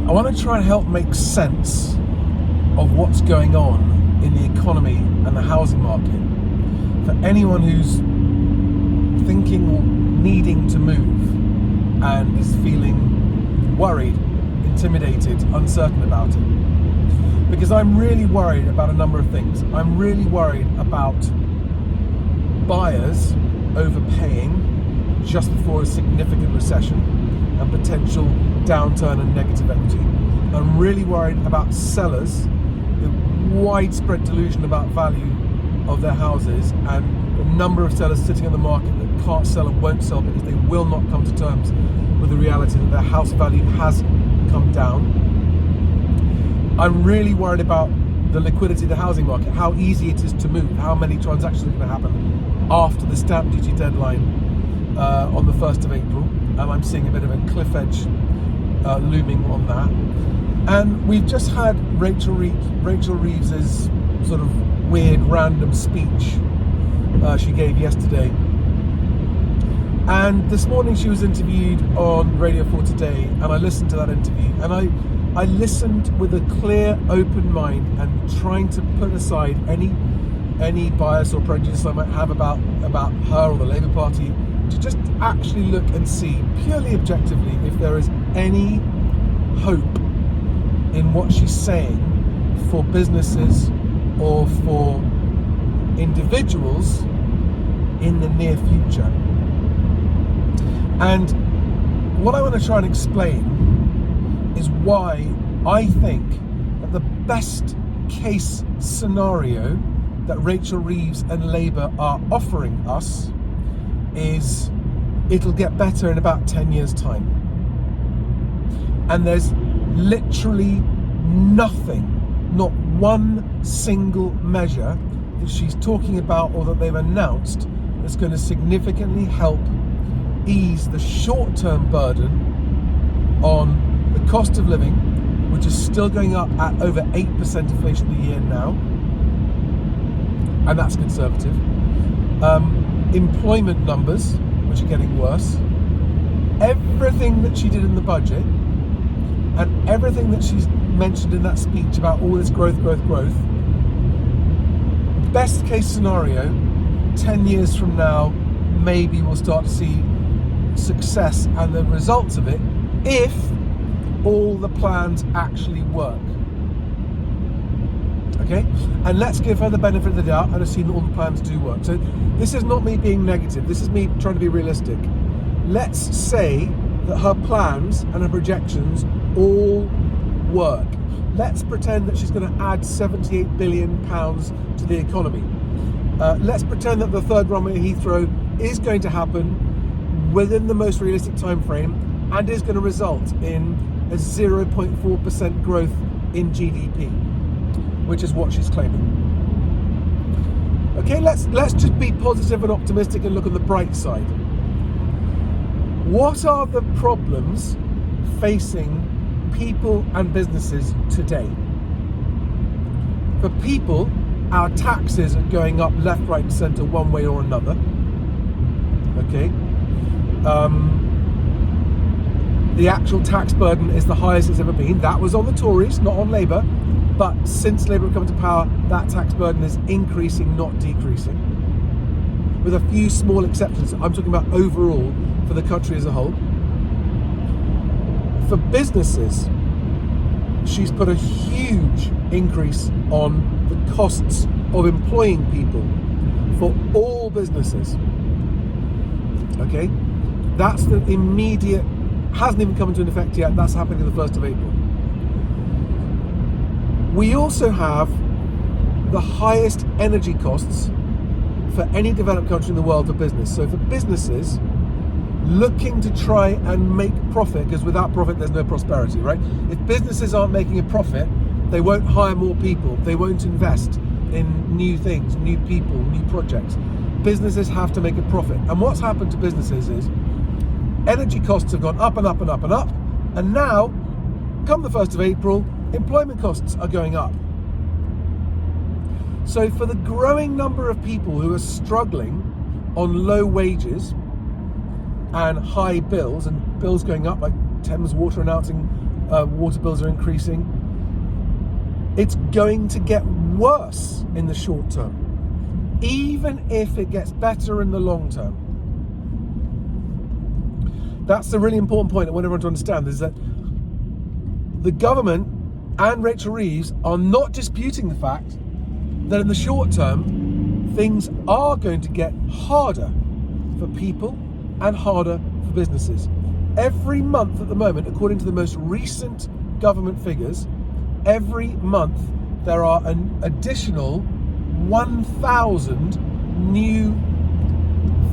I want to try and help make sense of what's going on in the economy and the housing market for anyone who's thinking or needing to move and is feeling worried, intimidated, uncertain about it. Because I'm really worried about a number of things. I'm really worried about buyers overpaying just before a significant recession and potential downturn and negative equity. I'm really worried about sellers, the widespread delusion about value of their houses, and the number of sellers sitting on the market that can't sell and won't sell because they will not come to terms with the reality that their house value has come down. I'm really worried about the liquidity of the housing market, how easy it is to move, how many transactions are going to happen after the stamp duty deadline on the 1st of April. And I'm seeing a bit of a cliff edge looming on that. And we've just had Rachel Reeves's sort of weird random speech she gave yesterday. And this morning she was interviewed on Radio 4 Today, and I listened to that interview, and I listened with a clear, open mind and trying to put aside any bias or prejudice I might have about her or the Labour Party, to just actually look and see purely objectively if there is any hope in what she's saying for businesses or for individuals in the near future. And what I want to try and explain is why I think that the best case scenario that Rachel Reeves and Labour are offering us is it'll get better in about 10 years' time. And there's literally nothing, not one single measure that she's talking about or that they've announced that's going to significantly help ease the short-term burden on the cost of living, which is still going up at over 8% inflation a year now, and that's conservative. Employment numbers, which are getting worse. Everything that she did in the budget and everything that she's mentioned in that speech about all this growth, best case scenario, 10 years from now, maybe we'll start to see success and the results of it if all the plans actually work. Okay, and let's give her the benefit of the doubt and assume that all the plans do work. So this is not me being negative, this is me trying to be realistic. Let's say that her plans and her projections all work. Let's pretend that she's going to add £78 billion to the economy. Let's pretend that the third runway at Heathrow is going to happen within the most realistic time frame and is going to result in a 0.4% growth in GDP, which is what she's claiming. Okay, let's just be positive and optimistic and look on the bright side. What are the problems facing people and businesses today? For people, our taxes are going up left, right, and centre one way or another. Okay. The actual tax burden is the highest it's ever been. That was on the Tories, not on Labour. But since Labour have come to power, that tax burden is increasing, not decreasing. With a few small exceptions. I'm talking about overall for the country as a whole. For businesses, she's put a huge increase on the costs of employing people for all businesses. Okay? That's the immediate, hasn't even come into effect yet, that's happening on the 1st of April. We also have the highest energy costs for any developed country in the world for business. So for businesses looking to try and make profit, because without profit there's no prosperity, right? If businesses aren't making a profit, they won't hire more people, they won't invest in new things, new people, new projects. Businesses have to make a profit. And what's happened to businesses is energy costs have gone up and up and up and up, and now, come the 1st of April, employment costs are going up. So for the growing number of people who are struggling on low wages and high bills, and bills going up, like Thames Water announcing water bills are increasing. It's going to get worse in the short term, even if it gets better in the long term. That's the really important point I want everyone to understand, is that the government and Rachel Reeves are not disputing the fact that in the short term, things are going to get harder for people and harder for businesses. Every month at the moment, according to the most recent government figures, every month there are an additional 1,000 new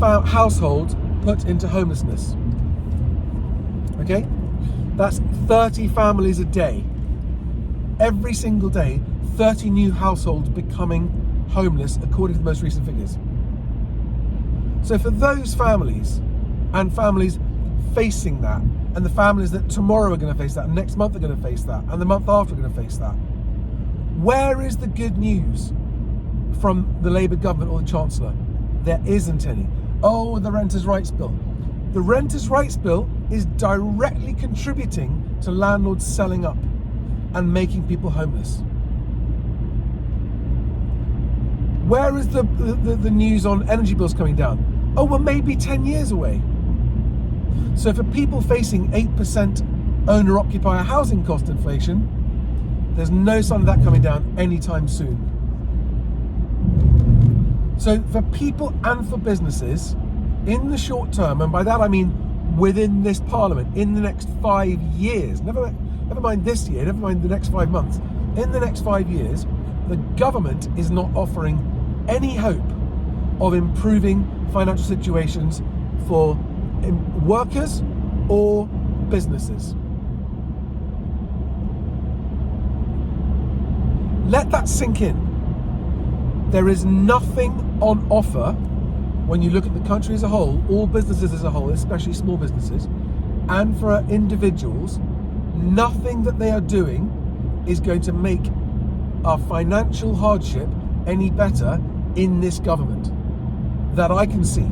households put into homelessness. Okay? That's 30 families a day. Every single day, 30 new households becoming homeless, according to the most recent figures. So for those families, and families facing that, and the families that tomorrow are going to face that, and next month are going to face that, and the month after are going to face that, where is the good news from the Labour government or the Chancellor? There isn't any. Oh, the Renters' Rights Bill. The Renters' Rights Bill is directly contributing to landlords selling up and making people homeless. Where is the news on energy bills coming down? Oh, well, maybe 10 years away. So for people facing 8% owner-occupier housing cost inflation, there's no sign of that coming down anytime soon. So for people and for businesses, in the short term, and by that I mean within this Parliament, in the next 5 years, never mind this year, never mind the next 5 months, in the next 5 years, the government is not offering any hope of improving financial situations for workers or businesses. Let that sink in. There is nothing on offer when you look at the country as a whole, all businesses as a whole, especially small businesses, and for individuals, nothing that they are doing is going to make our financial hardship any better in this government that I can see.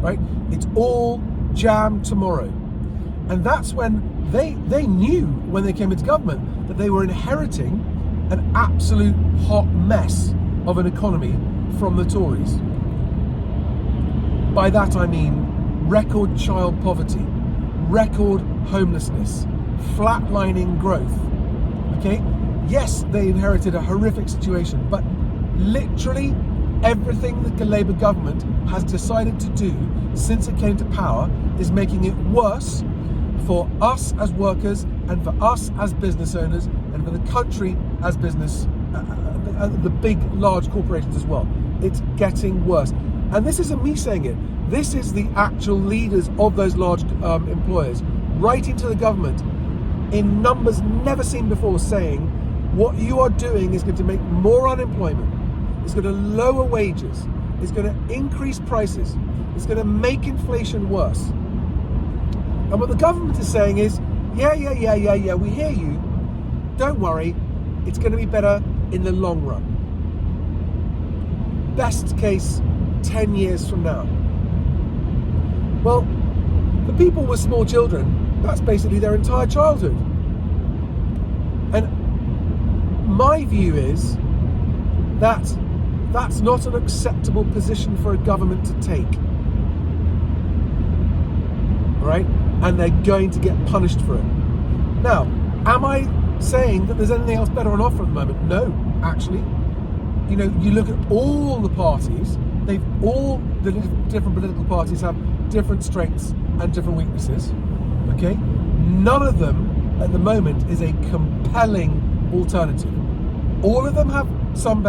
Right? It's all jam tomorrow. And that's when they knew when they came into government that they were inheriting an absolute hot mess of an economy from the Tories. By that I mean record child poverty, record homelessness, flatlining growth. Okay? Yes, they inherited a horrific situation, but literally everything that the Labour government has decided to do since it came to power is making it worse for us as workers and for us as business owners and for the country as business, the big, large corporations as well. It's getting worse. And this isn't me saying it. This is the actual leaders of those large employers writing to the government in numbers never seen before, saying what you are doing is going to make more unemployment, it's going to lower wages, it's going to increase prices, it's going to make inflation worse. And what the government is saying is, yeah, we hear you. Don't worry, it's going to be better in the long run. Best case, 10 years from now. Well, the people with small children, that's basically their entire childhood. And my view is that that's not an acceptable position for a government to take. Right? And they're going to get punished for it. Now, am I saying that there's anything else better on offer at the moment? No, actually. You know, you look at all the parties, the different political parties have different strengths and different weaknesses. Okay? None of them at the moment is a compelling alternative. All of them have some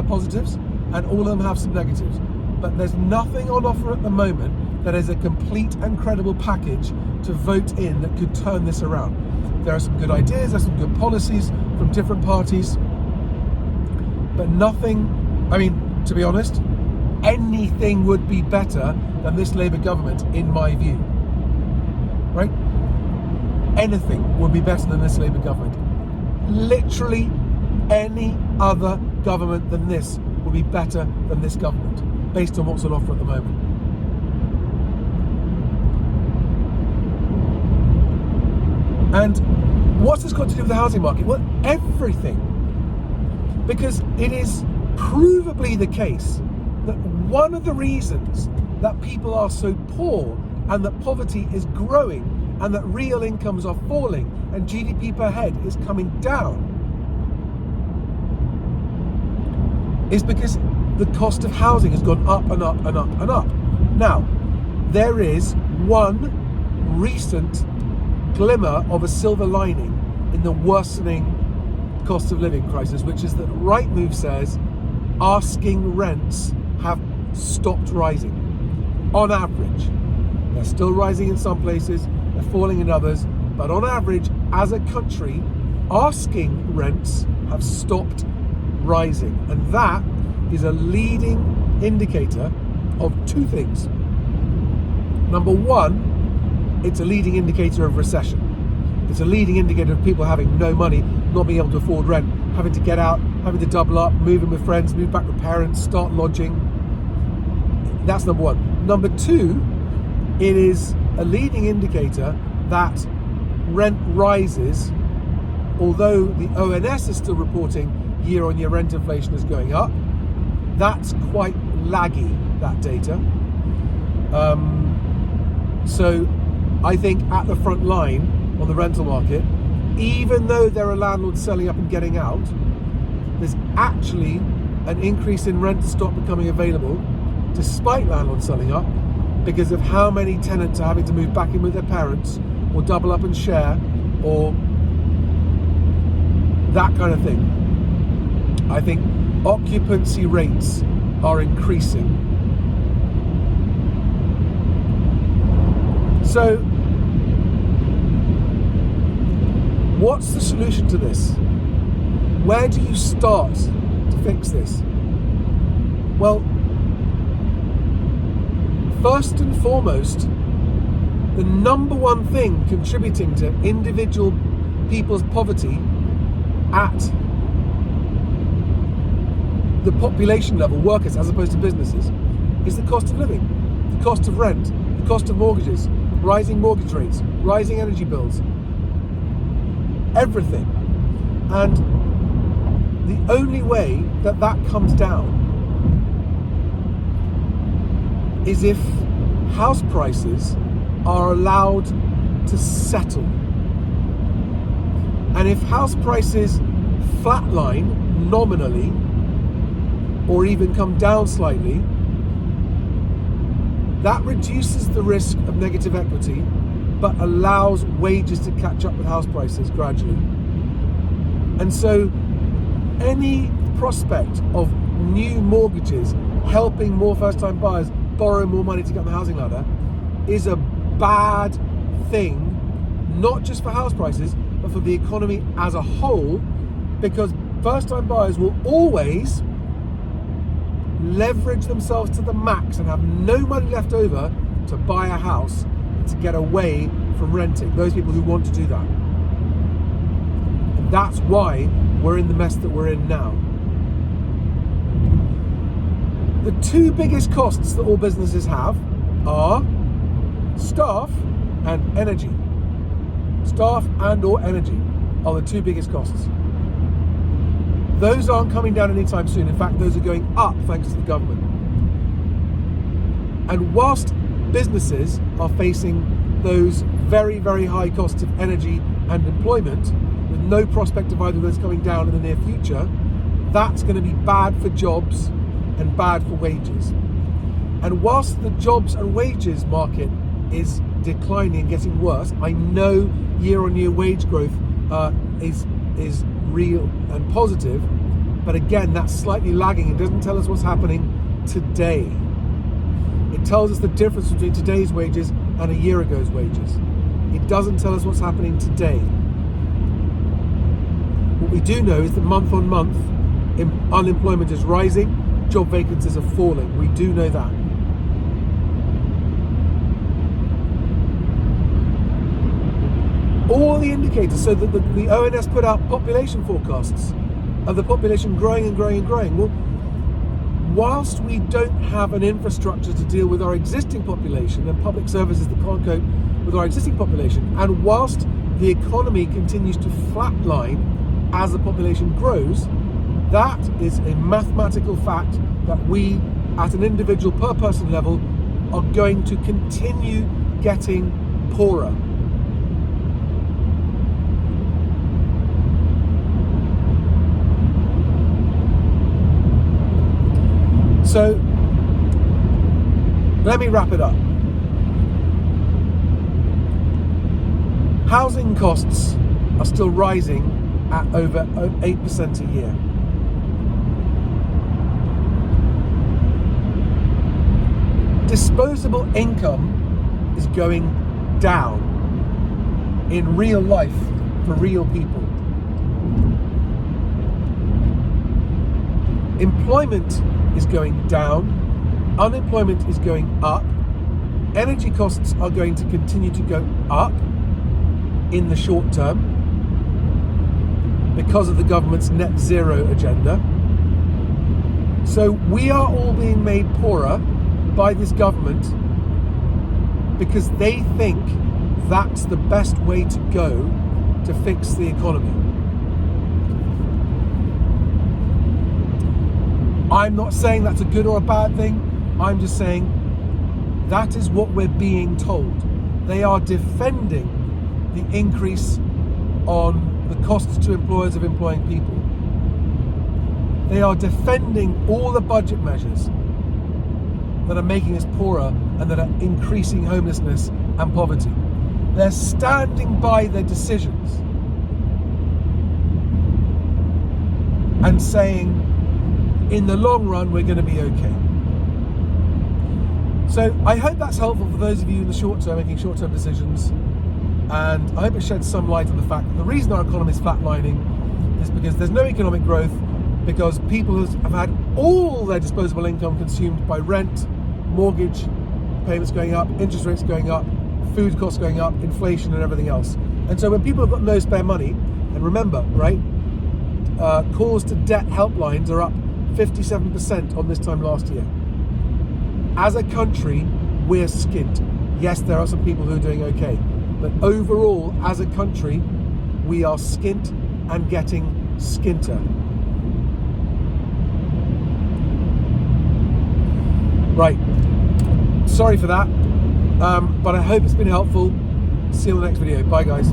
positives, and all of them have some negatives. But there's nothing on offer at the moment that is a complete and credible package to vote in that could turn this around. There are some good ideas, there's some good policies from different parties, but nothing, I mean, to be honest, anything would be better than this Labour government, in my view. Right? Anything would be better than this Labour government. Literally any other government than this would be better than this government, based on what's on offer at the moment. And what's this got to do with the housing market? Well, everything. Because it is provably the case that one of the reasons that people are so poor and that poverty is growing and that real incomes are falling and GDP per head is coming down is because the cost of housing has gone up and up and up and up. Now, there is one recent glimmer of a silver lining in the worsening cost of living crisis, which is that Rightmove says asking rents have stopped rising on average. They're still rising in some places, they're falling in others, but on average, as a country, asking rents have stopped rising. And that is a leading indicator of two things. Number one, it's a leading indicator of recession. It's a leading indicator of people having no money, not being able to afford rent, having to get out, having to double up, move in with friends, move back with parents, start lodging. That's number one. Number two, it is a leading indicator that rent rises, although the ONS is still reporting year-on-year rent inflation is going up. That's quite laggy, that data. So I think at the front line on the rental market, even though there are landlords selling up and getting out, there's actually an increase in rent stock becoming available despite landlords selling up, because of how many tenants are having to move back in with their parents or double up and share or that kind of thing. I think occupancy rates are increasing. So, what's the solution to this? Where do you start to fix this? Well, first and foremost, the number one thing contributing to individual people's poverty at the population level, workers as opposed to businesses, is the cost of living, the cost of rent, the cost of mortgages, rising mortgage rates, rising energy bills, everything. And the only way that that comes down is if house prices are allowed to settle. And if house prices flatline nominally or even come down slightly, that reduces the risk of negative equity but allows wages to catch up with house prices gradually. And so any prospect of new mortgages helping more first-time buyers borrow more money to get on the housing ladder is a bad thing, not just for house prices, but for the economy as a whole, because first-time buyers will always leverage themselves to the max and have no money left over to buy a house and to get away from renting. Those people who want to do that. And that's why we're in the mess that we're in now. The two biggest costs that all businesses have are staff and energy. Staff and or energy are the two biggest costs. Those aren't coming down anytime soon. In fact, those are going up thanks to the government. And whilst businesses are facing those very, very high costs of energy and employment, with no prospect of either of those coming down in the near future, that's going to be bad for jobs and bad for wages. And whilst the jobs and wages market is declining and getting worse, I know year-on-year wage growth is real and positive, but again, that's slightly lagging. It doesn't tell us what's happening today. It tells us the difference between today's wages and a year ago's wages. It doesn't tell us what's happening today. What we do know is that month on month, unemployment is rising, job vacancies are falling. We do know that. All the indicators, so that the ONS put out population forecasts of the population growing and growing and growing. Well, whilst we don't have an infrastructure to deal with our existing population and public services that can't cope with our existing population, and whilst the economy continues to flatline as the population grows, that is a mathematical fact that we, at an individual per person level, are going to continue getting poorer. So, let me wrap it up. Housing costs are still rising at over 8% a year. Disposable income is going down in real life for real people. Employment is going down, unemployment is going up, energy costs are going to continue to go up in the short term because of the government's net zero agenda. So we are all being made poorer by this government because they think that's the best way to go to fix the economy. I'm not saying that's a good or a bad thing. I'm just saying that is what we're being told. They are defending the increase on the costs to employers of employing people. They are defending all the budget measures that are making us poorer and that are increasing homelessness and poverty. They're standing by their decisions and saying, in the long run, we're going to be okay. So I hope that's helpful for those of you in the short term making short-term decisions, and I hope it sheds some light on the fact that the reason our economy is flatlining is because there's no economic growth, because people have had all their disposable income consumed by rent, mortgage payments going up, interest rates going up, food costs going up, inflation and everything else. And so when people have got no spare money, and remember, right, calls to debt helplines are up 57% on this time last year. As a country, we're skint. Yes, there are some people who are doing okay, but overall, as a country, we are skint and getting skinter. Right, sorry for that, but I hope it's been helpful. See you in the next video. Bye, guys.